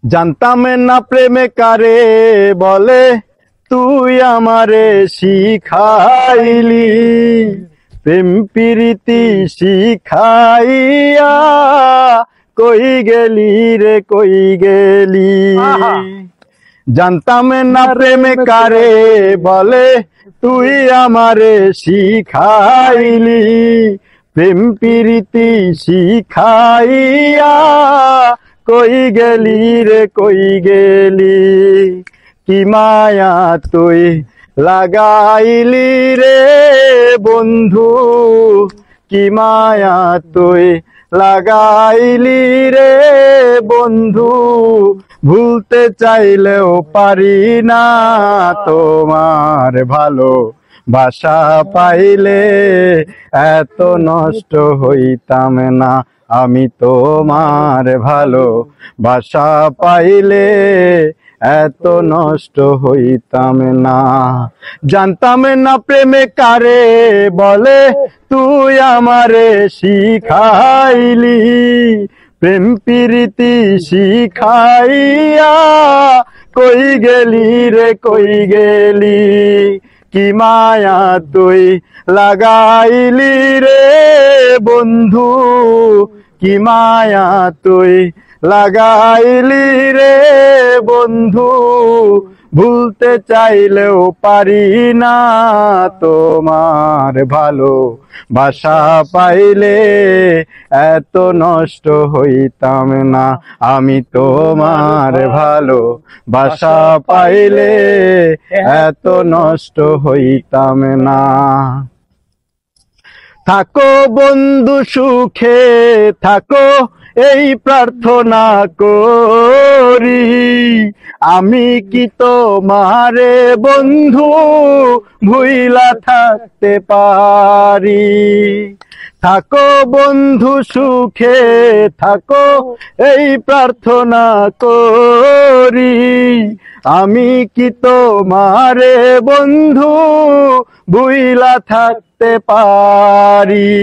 জানতাম না প্রেমে কারে বলে, তুই আমারে শিখাইলি। প্রেম প্রীতি শিখাইয়া কই গেলি রে কই গেলি। জানতাম না প্রেমে কারে বলে, তুই আমারে শিখাইলি। প্রেম প্রীতি শিখাইয়া কই গেলি রে কই গেলি। কি মায়া তুই লাগাইলি রে বন্ধু, কি মায়া তুই লাগাইলি রে বন্ধু। ভুলতে চাইলেও পারি না তোমার ভালো বাসা পাইলে এত নষ্ট হইতাম না। আমি তোমার ভালো বাসা পাইলে এত নষ্ট হইতাম না। জানতাম না প্রেমে কারে বলে, তুই আমারে শিখাইলি। প্রেম প্রীতি শিখাইয়া কই গেলি রে কই গেলি। কি মায়া তুই লাগাইলি রে বন্ধু, কি মায়া তুই লাগাইলি রে বন্ধু। ভুলতে চাইলেও পারি না তোমার ভালো বাসা পাইলে এত নষ্ট হইতাম না। আমি তোমার ভালো বাসা পাইলে এত নষ্ট হইতাম না। থাকো বন্ধু সুখে থাকো এই প্রার্থনা করি। আমি কি তোমারে বন্ধু ভুইলা থাকতে পারি। থাকো বন্ধু সুখে থাকো এই প্রার্থনা করি। আমি কি তোমারে বন্ধু ভুইলা থাকতে পারি।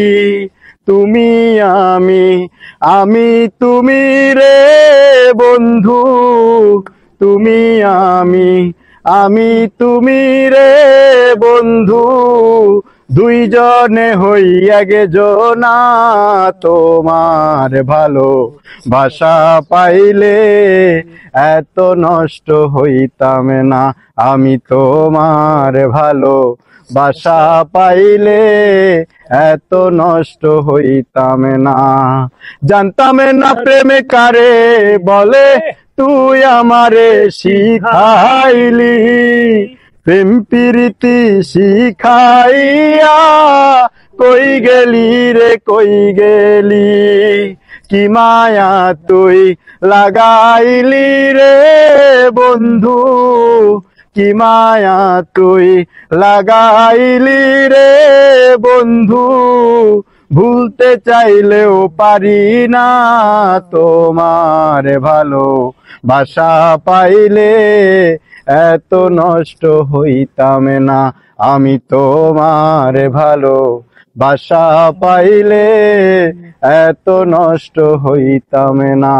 তুমি আমি তুমি রে বন্ধু, তুমি আমি তুমি রে বন্ধু। দুইজনে হই একজনা তোমার ভালো বাসা পাইলে এত নষ্ট হইতাম না। আমি তোমার ভালো বাসা পাইলে এত নষ্ট হইতাম না। জানতাম না প্রেমে কারে বলে, তুই আমারে শিখাইলি। প্রেম প্রীতি শিখাইয়া কই গেলি রে কই গেলি। কি মায়া তুই লাগাইলি রে বন্ধু, কি মায়া তুই লাগাইলি রে বন্ধু। ভুলতে চাইলেও পারি না তোমার ভালো বাসা পাইলে এত নষ্ট হইতাম না। আমি তোমার ভালো বাসা পাইলে এত নষ্ট হইতাম না।